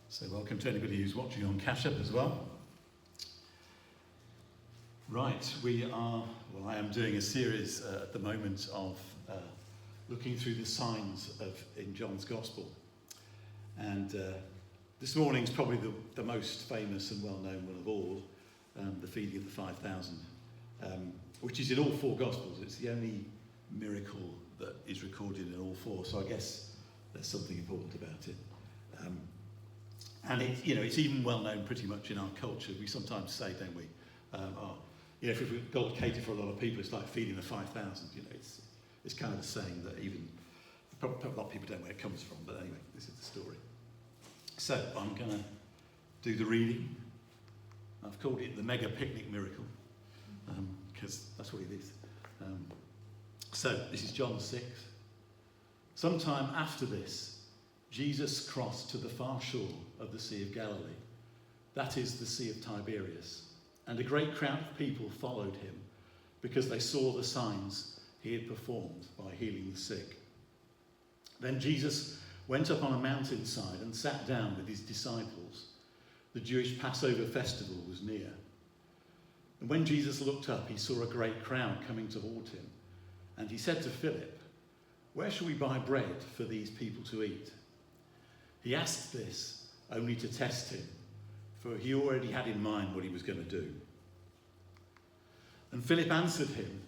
So welcome to anybody who's watching on Cash App as well. Right, I am doing a series at the moment of looking through the signs in John's Gospel. And this morning's probably the most famous and well-known one of all, the feeding of the 5,000, which is in all four Gospels. It's the only miracle that is recorded in all four, so I guess there's something important about it. And it's even well known pretty much in our culture. We sometimes say, don't we? If we've got to cater for a lot of people, it's like feeding the 5,000. It's kind of a saying that even probably a lot of people don't know where it comes from. But anyway, this is the story. So I'm going to do the reading. I've called it the Mega Picnic Miracle because that's what it is. So this is John 6. Sometime after this, Jesus crossed to the far shore of the Sea of Galilee. That is the Sea of Tiberias. And a great crowd of people followed him because they saw the signs he had performed by healing the sick. Then Jesus went up on a mountainside and sat down with his disciples. The Jewish Passover festival was near. And when Jesus looked up, he saw a great crowd coming toward him. And he said to Philip, "Where shall we buy bread for these people to eat?" He asked this only to test him, for he already had in mind what he was going to do. And Philip answered him,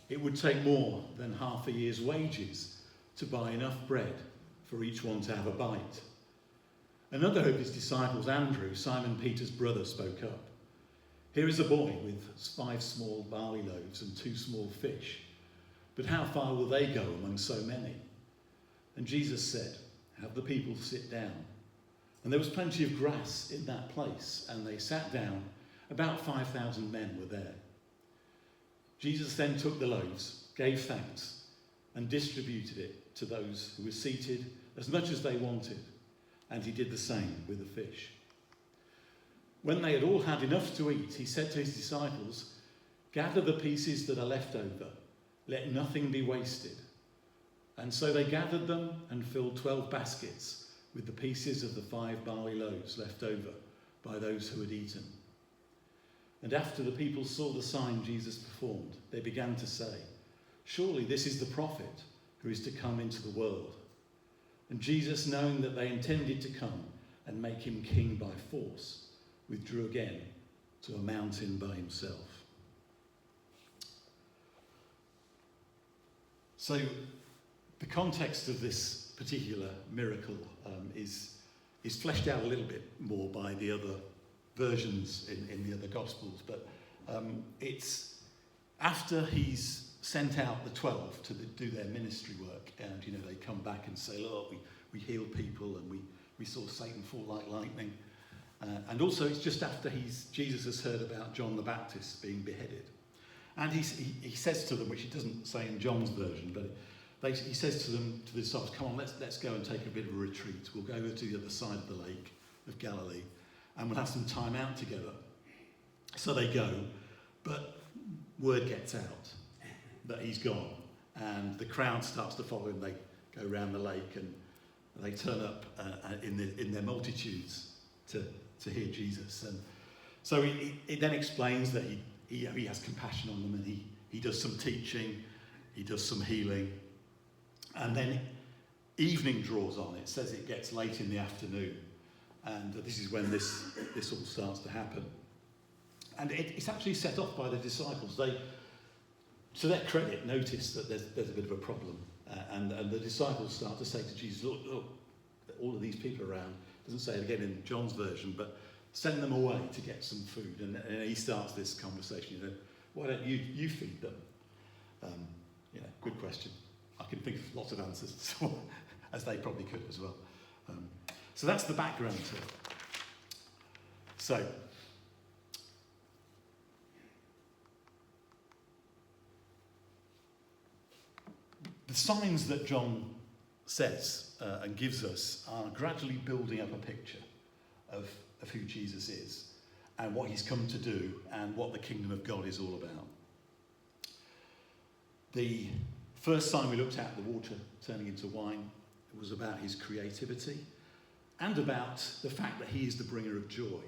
"It would take more than half a year's wages to buy enough bread for each one to have a bite." Another of his disciples, Andrew, Simon Peter's brother, spoke up. "Here is a boy with 5 small barley loaves and 2 small fish. But how far will they go among so many?" And Jesus said, "Have the people sit down." And there was plenty of grass in that place, and they sat down. About 5,000 men were there. Jesus then took the loaves, gave thanks, and distributed it to those who were seated as much as they wanted, and he did the same with the fish. When they had all had enough to eat, he said to his disciples, "Gather the pieces that are left over. Let nothing be wasted." And so they gathered them and filled 12 baskets with the pieces of the 5 barley loaves left over by those who had eaten. And after the people saw the sign Jesus performed, they began to say, "Surely this is the prophet who is to come into the world." And Jesus, knowing that they intended to come and make him king by force, withdrew again to a mountain by himself. So the context of this particular miracle is fleshed out a little bit more by the other versions in the other Gospels, but it's after he's sent out the 12 to do their ministry work, and they come back and say, "Look, we healed people and we saw Satan fall like lightning." And also it's just after Jesus has heard about John the Baptist being beheaded. And he says to them, which he doesn't say in John's version, but he says to the disciples, "Come on, let's go and take a bit of a retreat. We'll go over to the other side of the lake of Galilee, and we'll have some time out together." So they go, but word gets out that he's gone, and the crowd starts to follow him. They go around the lake, and they turn up in their multitudes to hear Jesus. And so it then explains that he has compassion on them, and he does some teaching, he does some healing. And then evening draws on. It says it gets late in the afternoon, and this is when this all starts to happen. And it's actually set off by the disciples. They, to their credit, notice that there's a bit of a problem, and the disciples start to say to Jesus, look, all of these people around. Doesn't say it again in John's version, but send them away to get some food. And he starts this conversation. Why don't you feed them? Good question. I can think of lots of answers, as they probably could as well. So that's the background to it. So, the signs that John says and gives us are gradually building up a picture of who Jesus is and what he's come to do and what the kingdom of God is all about. The first sign we looked at, the water turning into wine, was about his creativity and about the fact that he is the bringer of joy.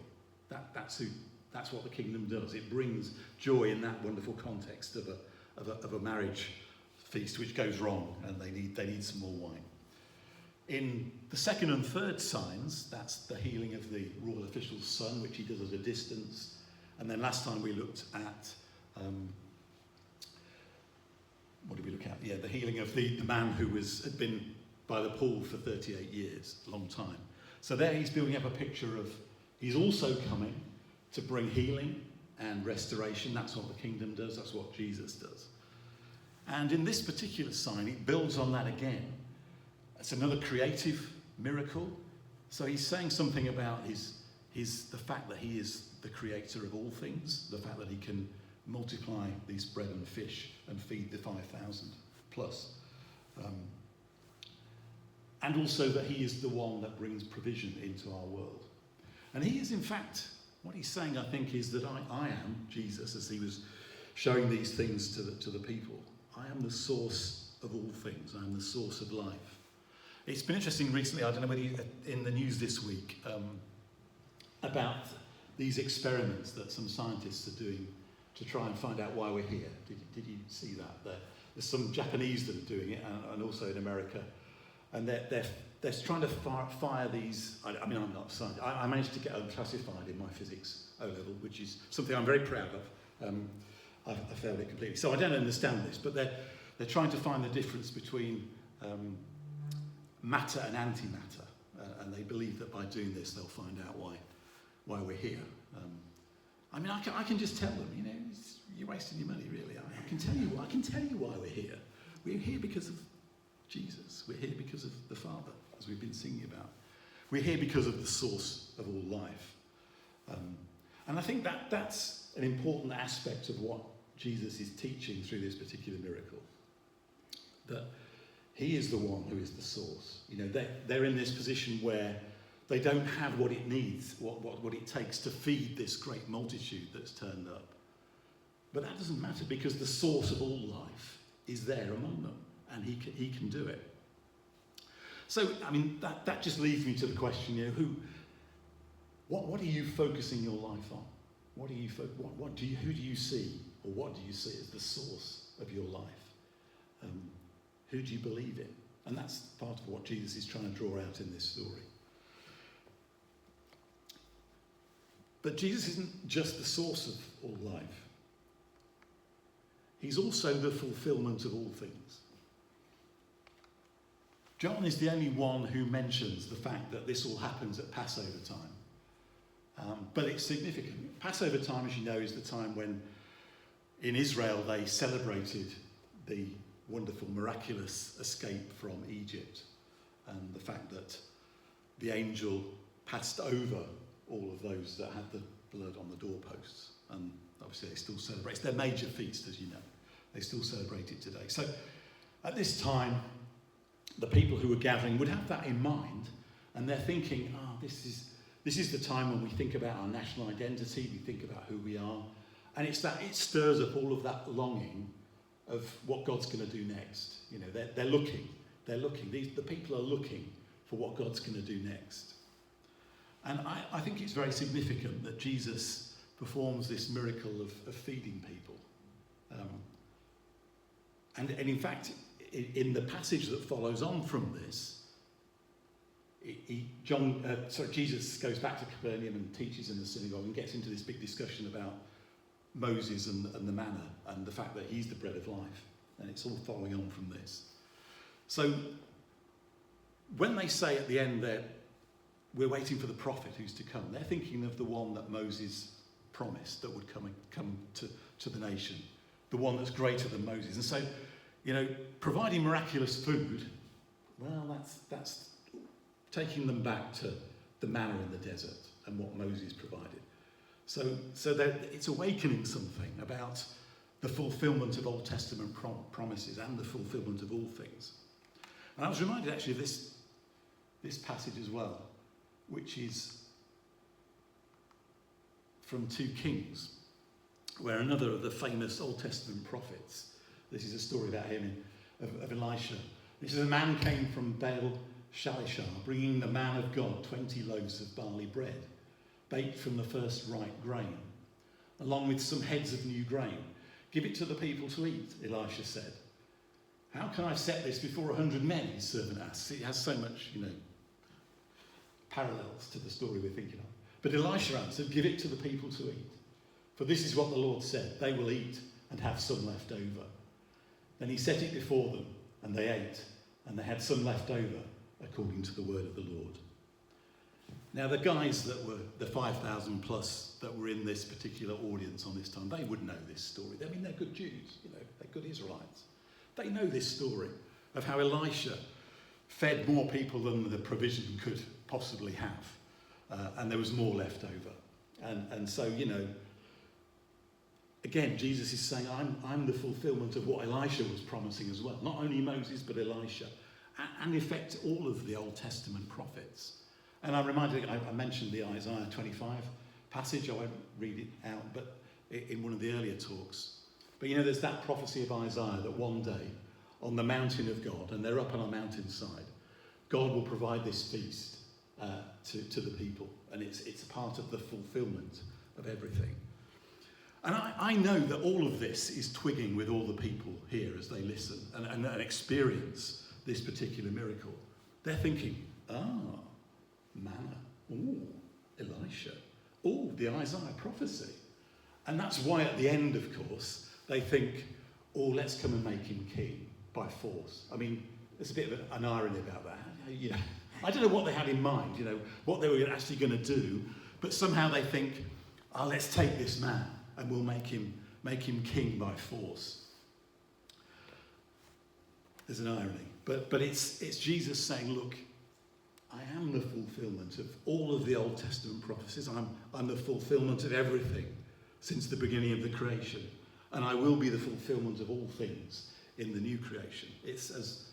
That's what the kingdom does. It brings joy in that wonderful context of a marriage feast which goes wrong, and they need some more wine. In the second and third signs, that's the healing of the royal official's son, which he does at a distance. And then last time we looked at, what did we look at? Yeah, the healing of the man who had been by the pool for 38 years, a long time. So there he's building up a picture of, he's also coming to bring healing and restoration. That's what the kingdom does, that's what Jesus does. And in this particular sign, it builds on that again. It's another creative miracle. So he's saying something about the fact that he is the creator of all things, the fact that he can multiply these bread and fish and feed the 5,000 plus. And also that he is the one that brings provision into our world. And he is, in fact, what he's saying, I think, is that I am Jesus, as he was showing these things to the people. I am the source of all things. I am the source of life. It's been interesting recently, I don't know whether in the news this week, about these experiments that some scientists are doing to try and find out why we're here. Did you see that? There's some Japanese that are doing it, and also in America. And they're trying to fire these. I mean, I'm not a scientist. I managed to get unclassified in my physics O-level, which is something I'm very proud of. I failed it completely. So I don't understand this, but they're trying to find the difference between matter and antimatter, and they believe that by doing this they'll find out why we're here. I mean, I can just tell them, you're wasting your money, really. I can tell you why we're here. We're here because of Jesus. We're here because of the Father, as we've been singing about. We're here because of the source of all life. And I think that's an important aspect of what Jesus is teaching through this particular miracle. That he is the one who is the source. They're in this position where they don't have what it needs, what it takes to feed this great multitude that's turned up. But that doesn't matter, because the source of all life is there among them, and he can do it. So, I mean, that just leads me to the question, what are you focusing your life on? Who do you see, or what do you see as the source of your life? Who do you believe in? And that's part of what Jesus is trying to draw out in this story. But Jesus isn't just the source of all life. He's also the fulfillment of all things. John is the only one who mentions the fact that this all happens at Passover time. But it's significant. Passover time, as you know, is the time when in Israel they celebrated the wonderful, miraculous escape from Egypt, and the fact that the angel passed over all of those that had the blood on the doorposts. And obviously they still celebrate. It's their major feast, as you know. They still celebrate it today. So at this time, the people who were gathering would have that in mind, and they're thinking, this is the time when we think about our national identity, we think about who we are, and it stirs up all of that longing of what God's going to do next. They're looking. The people are looking for what God's going to do next. And I think it's very significant that Jesus performs this miracle of feeding people. And in fact, in the passage that follows on from this, Jesus goes back to Capernaum and teaches in the synagogue and gets into this big discussion about Moses and the manna and the fact that he's the bread of life. And it's all following on from this. So when they say at the end that we're waiting for the prophet who's to come, they're thinking of the one that Moses promised that would come to the nation, the one that's greater than Moses. And so, providing miraculous food, well, that's taking them back to the manna in the desert and what Moses provided. So it's awakening something about the fulfillment of Old Testament promises and the fulfillment of all things. And I was reminded actually of this passage as well, which is from 2 Kings, where another of the famous Old Testament prophets, this is a story about him, of Elisha. It says, a man came from Baal Shalishar, bringing the man of God 20 loaves of barley bread, baked from the first ripe grain, along with some heads of new grain. Give it to the people to eat, Elisha said. How can I set this before 100 men, his servant asked. It has so much, parallels to the story we're thinking of. But Elisha answered, give it to the people to eat. For this is what the Lord said, they will eat and have some left over. Then he set it before them, and they ate, and they had some left over, according to the word of the Lord. Now, the guys that were the 5,000 plus that were in this particular audience on this time, they would know this story. I mean, they're good Jews, they're good Israelites. They know this story of how Elisha fed more people than the provision could possibly have. And there was more left over. And so, again, Jesus is saying, I'm the fulfillment of what Elisha was promising as well. Not only Moses, but Elisha. And in effect, all of the Old Testament prophets. And I mentioned the Isaiah 25 passage. I won't read it out, but in one of the earlier talks. But there's that prophecy of Isaiah that one day on the mountain of God, and they're up on a mountainside, God will provide this feast to the people. And it's a part of the fulfillment of everything. And I know that all of this is twigging with all the people here as they listen and experience this particular miracle. They're thinking, manna, Elisha, the Isaiah prophecy. And that's why at the end, of course, they think, let's come and make him king by force. I mean, there's a bit of an irony about that. I don't know what they had in mind, what they were actually going to do, but somehow they think, let's take this man and we'll make him king by force. There's an irony. But it's Jesus saying, look, I am the fulfillment of all of the Old Testament prophecies. I'm the fulfillment of everything since the beginning of the creation. And I will be the fulfillment of all things in the new creation. It's as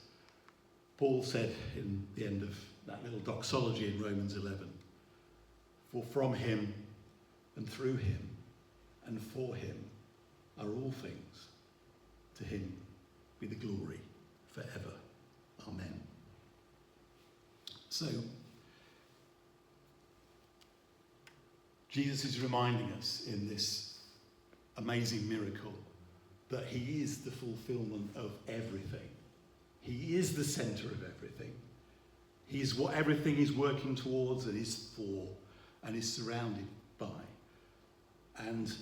Paul said in the end of that little doxology in Romans 11. For from him and through him and for him are all things. To him be the glory forever. Amen. So, Jesus is reminding us in this amazing miracle that he is the fulfillment of everything. He is the centre of everything. He is what everything is working towards and is for and is surrounded by. And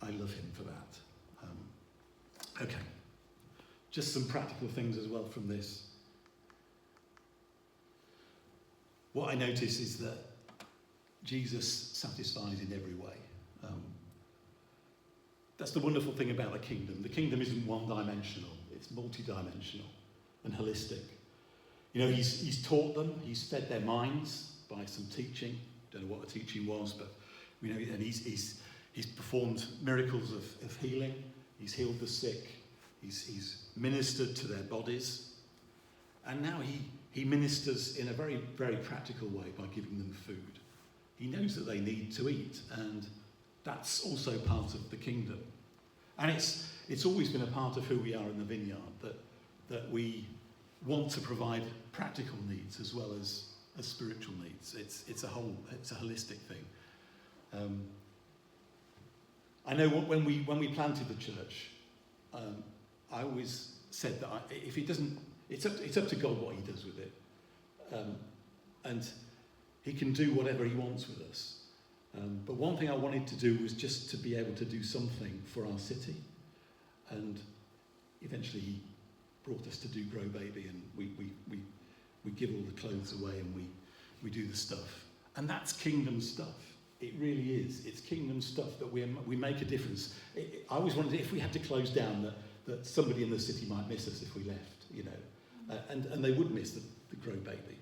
I love him for that. Okay. Just some practical things as well from this. What I notice is that Jesus satisfies in every way. That's the wonderful thing about the kingdom. The kingdom isn't one-dimensional. It's multi-dimensional and holistic. He's taught them. He's fed their minds by some teaching. Don't know what the teaching was, but and he's performed miracles of healing. He's healed the sick. He's ministered to their bodies. And now he ministers in a very, very practical way by giving them food. He knows that they need to eat, and that's also part of the kingdom. And it's always been a part of who we are in the vineyard, that we want to provide practical needs as well as spiritual needs. It's a holistic thing. I know when we planted the church, I always said that if he doesn't, it's up to God what he does with it, and he can do whatever he wants with us. But one thing I wanted to do was just to be able to do something for our city, and eventually he brought us to do Grow Baby, and we give all the clothes away and we do the stuff, and that's kingdom stuff. It really is. It's kingdom stuff that we make a difference. I always wondered if we had to close down that somebody in the city might miss us if we left, and they would miss the Grow Baby,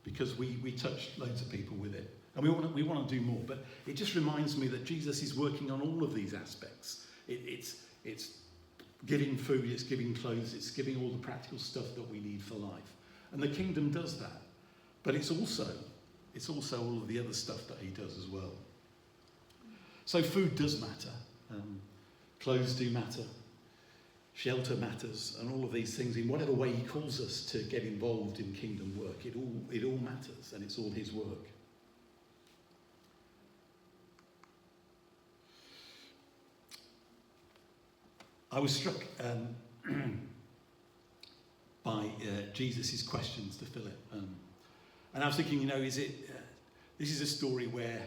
because we touch loads of people with it, and we want to do more. But it just reminds me that Jesus is working on all of these aspects. It's giving food, it's giving clothes, it's giving all the practical stuff that we need for life, and the kingdom does that. But it's also all of the other stuff that he does as well. So food does matter. Clothes do matter. shelter matters, and all of these things, in whatever way he calls us to get involved in kingdom work, it all matters, and it's all his work. I was struck by Jesus' questions to Philip. And I was thinking, this is a story where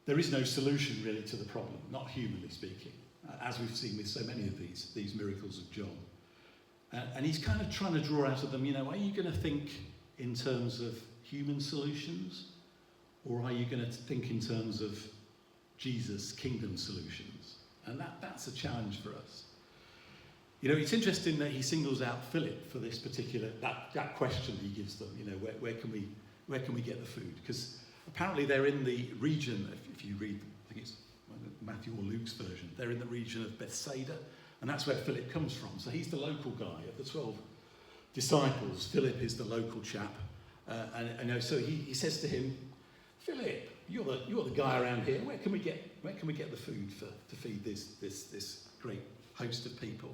there is no solution really to the problem, not humanly speaking, as we've seen with so many of these miracles of John. And he's kind of trying to draw out of them, are you going to think in terms of human solutions, or are you going to think in terms of Jesus' kingdom solutions? And that's a challenge for us. It's interesting that he singles out Philip for this particular, that question he gives them, where can we get the food? Because apparently they're in the region, if you read, I think it's Matthew or Luke's version, they're in the region of Bethsaida, and that's where Philip comes from. So he's the local guy of the 12 disciples. Philip is the local chap. So he says to him, Philip, you're the guy around here. Where can we get the food to feed this great host of people?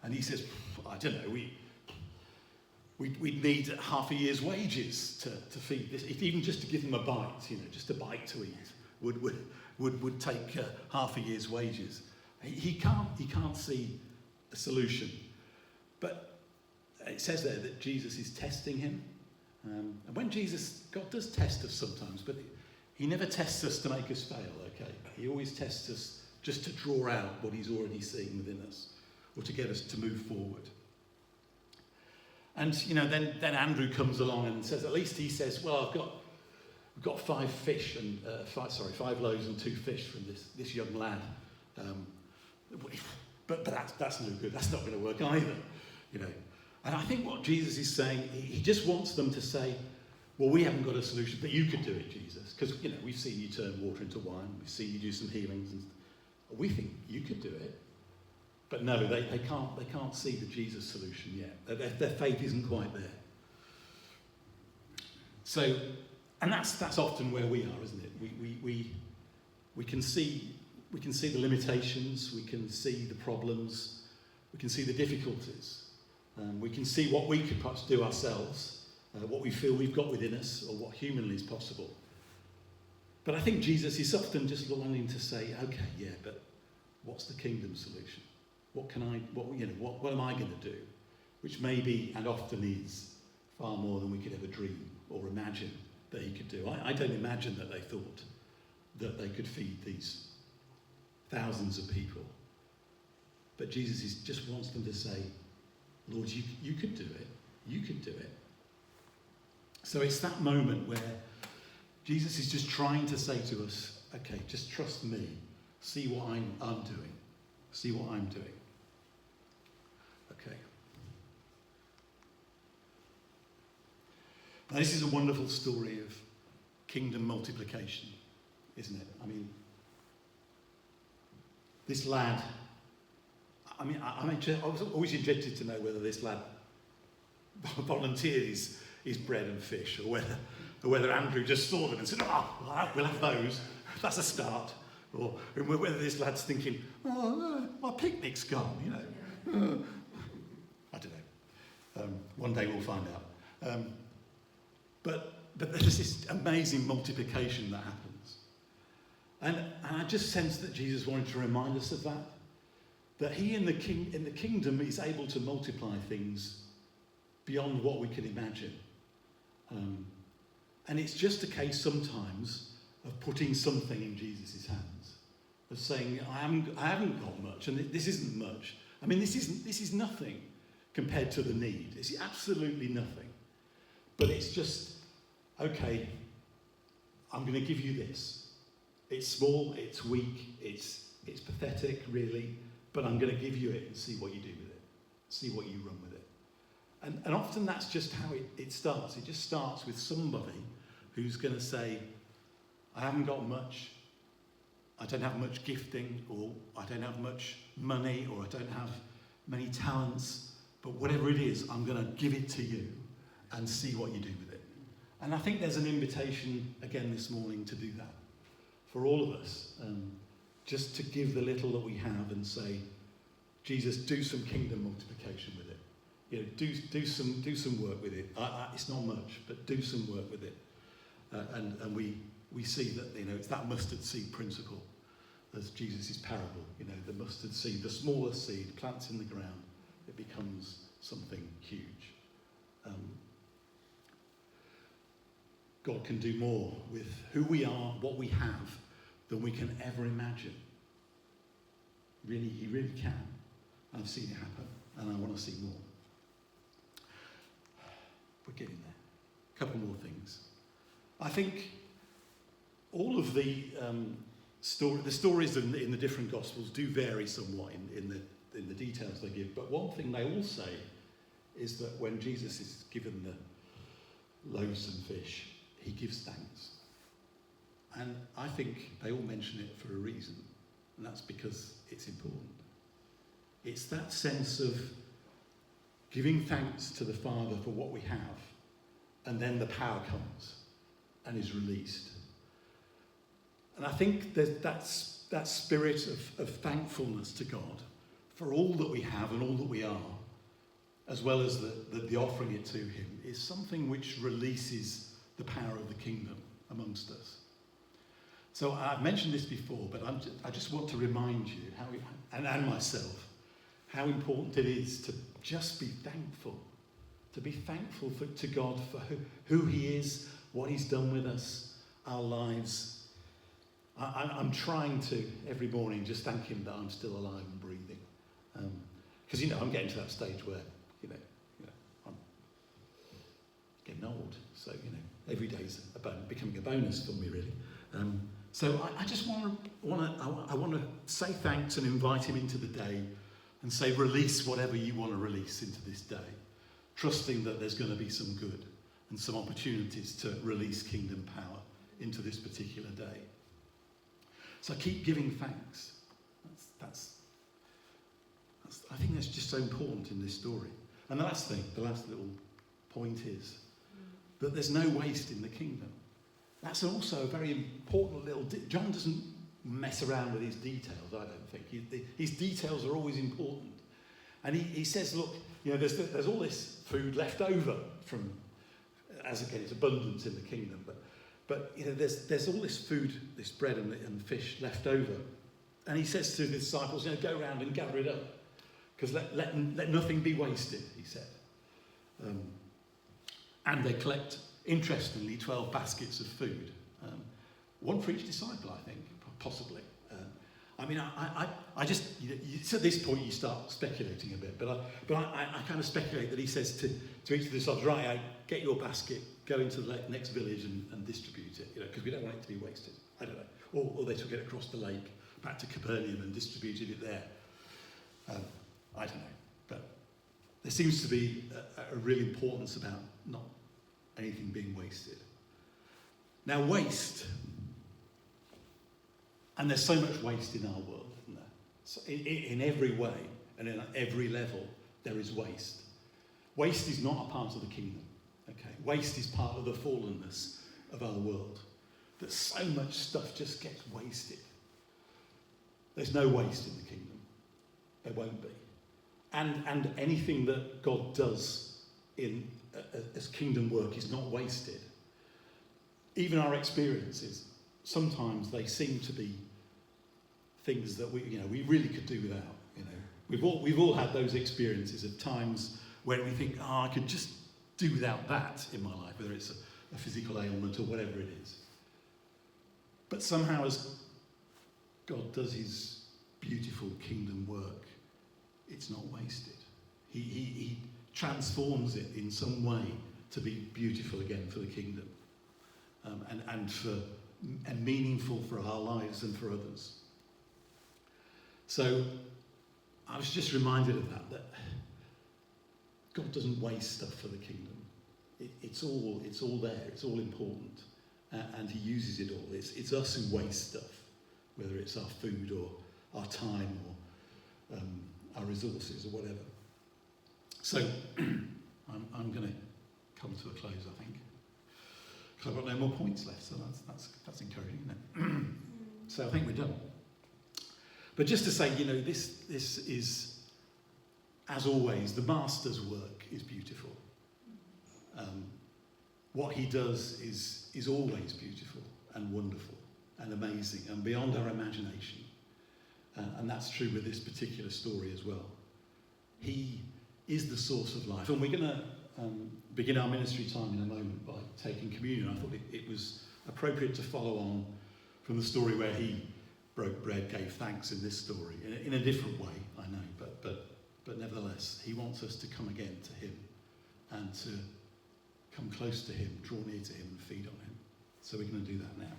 And he says, I don't know, we'd need half a year's wages to feed this. If even just to give them a bite, just a bite to eat would take half a year's wages. He can't see a solution. But it says there that Jesus is testing him. And when God does test us sometimes, but he never tests us to make us fail, okay? He always tests us just to draw out what he's already seeing within us, or to get us to move forward. And then Andrew comes along and says, at least he says, well, we've got 5 fish and 5 loaves and 2 fish from this young lad. But that's no good. That's not going to work either. And I think what Jesus is saying, he just wants them to say, well, we haven't got a solution, but you could do it, Jesus, because we've seen you turn water into wine. We've seen you do some healings, and we think you could do it. But no, they can't see the Jesus solution yet. Their faith isn't quite there. So, and that's often where we are, isn't it? We can see the limitations, we can see the problems, we can see the difficulties, we can see what we could perhaps do ourselves, what we feel we've got within us, or what humanly is possible. But I think Jesus is often just wanting to say, okay, yeah, but what's the kingdom solution? What am I going to do? Which maybe and often is far more than we could ever dream or imagine that he could do. I don't imagine that they thought that they could feed these thousands of people. But Jesus just wants them to say, Lord, you could do it. You could do it. So it's that moment where Jesus is just trying to say to us, okay, just trust me. See what I'm doing. See what I'm doing. Okay. Now, this is a wonderful story of kingdom multiplication, isn't it? I mean, this lad, I was always interested to know whether this lad volunteered his bread and fish, or whether Andrew just saw them and said, we'll have those. That's a start. Or whether this lad's thinking, my picnic's gone, I don't know. One day we'll find out. But there's this amazing multiplication that happens. And I just sense that Jesus wanted to remind us of that he in the kingdom is able to multiply things beyond what we can imagine. And it's just a case sometimes of putting something in Jesus' hands, of saying, I haven't got much, and this isn't much. I mean, this is nothing compared to the need. It's absolutely nothing. But it's just, okay, I'm going to give you this. It's small, it's weak, it's pathetic, really, but I'm going to give you it and see what you do with it. See what you run with it. And often that's just how it starts. It just starts with somebody who's going to say, I haven't got much, I don't have much gifting, or I don't have much money, or I don't have many talents, but whatever it is, I'm going to give it to you and see what you do with it. And I think there's an invitation again this morning to do that for all of us, just to give the little that we have and say, Jesus, do some kingdom multiplication with it. You know, do some work with it. It's not much, but do some work with it. And we see that, you know, it's that mustard seed principle as Jesus' parable. You know, the mustard seed, the smallest seed, plants in the ground, it becomes something huge. God can do more with who we are, what we have, than we can ever imagine. Really, he really can. I've seen it happen, and I want to see more. We're getting there. A couple more things. I think all of the stories in the different Gospels do vary somewhat in the details they give. But one thing they all say is that when Jesus is given the loaves and fish, he gives thanks. And I think they all mention it for a reason, and that's because it's important. It's that sense of giving thanks to the Father for what we have, and then the power comes and is released. And I think there's that spirit of thankfulness to God for all that we have and all that we are, as well as the offering it to him, is something which releases the power of the kingdom amongst us. So I've mentioned this before, but I just want to remind you, and myself, how important it is to just be thankful. To be thankful to God for who he is, what he's done with us, our lives. I'm trying to, every morning, just thank him that I'm still alive and breathing. Because, I'm getting to that stage where, I'm getting old. So, every day's becoming a bonus for me, really. So I just want to say thanks and invite him into the day and say, release whatever you want to release into this day, trusting that there's going to be some good and some opportunities to release kingdom power into this particular day. So keep giving thanks. I think that's just so important in this story. And the last little point is that there's no waste in the kingdom. That's also a very important little... John doesn't mess around with his details, I don't think. His details are always important. And he says, look, there's all this food left over from... As again, it's abundance in the kingdom. But there's all this food, this bread and fish left over. And he says to the disciples, go around and gather it up. Because let nothing be wasted, he said. And they collect, interestingly, 12 baskets of food. One for each disciple, I think, possibly. I just, at this point you start speculating a bit, but I kind of speculate that he says to each of the disciples, right, get your basket, go into the next village and distribute it, because we don't want it to be wasted. I don't know. Or they took it across the lake, back to Capernaum and distributed it there. I don't know. But there seems to be a real importance about not anything being wasted. Now, waste, and there's so much waste in our world, isn't there? So in every way and in every level, there is waste. Waste is not a part of the kingdom. Okay, waste is part of the fallenness of our world. That so much stuff just gets wasted. There's no waste in the kingdom. There won't be. And anything that God does as kingdom work is not wasted. Even our experiences, sometimes they seem to be things that we really could do without. We've all had those experiences of times where we think, I could just do without that in my life, whether it's a physical ailment or whatever it is. But somehow, as God does his beautiful kingdom work, it's not wasted. He transforms it in some way to be beautiful again for the kingdom, and meaningful for our lives and for others. So I was just reminded of that God doesn't waste stuff for the kingdom. It's all there. It's all important, and he uses it all. It's us who waste stuff, whether it's our food or our time or our resources or whatever. So I'm going to come to a close, I think, because I've got no more points left. So that's encouraging, isn't it? So I think we're done. But just to say, this is as always, the Master's work is beautiful. What he does is always beautiful and wonderful and amazing and beyond our imagination. And that's true with this particular story as well. He is the source of life. And we're going to begin our ministry time in a moment by taking communion. I thought it was appropriate to follow on from the story where he broke bread, gave thanks in this story, in a different way, I know, but nevertheless, he wants us to come again to him and to come close to him, draw near to him and feed on him. So we're going to do that now.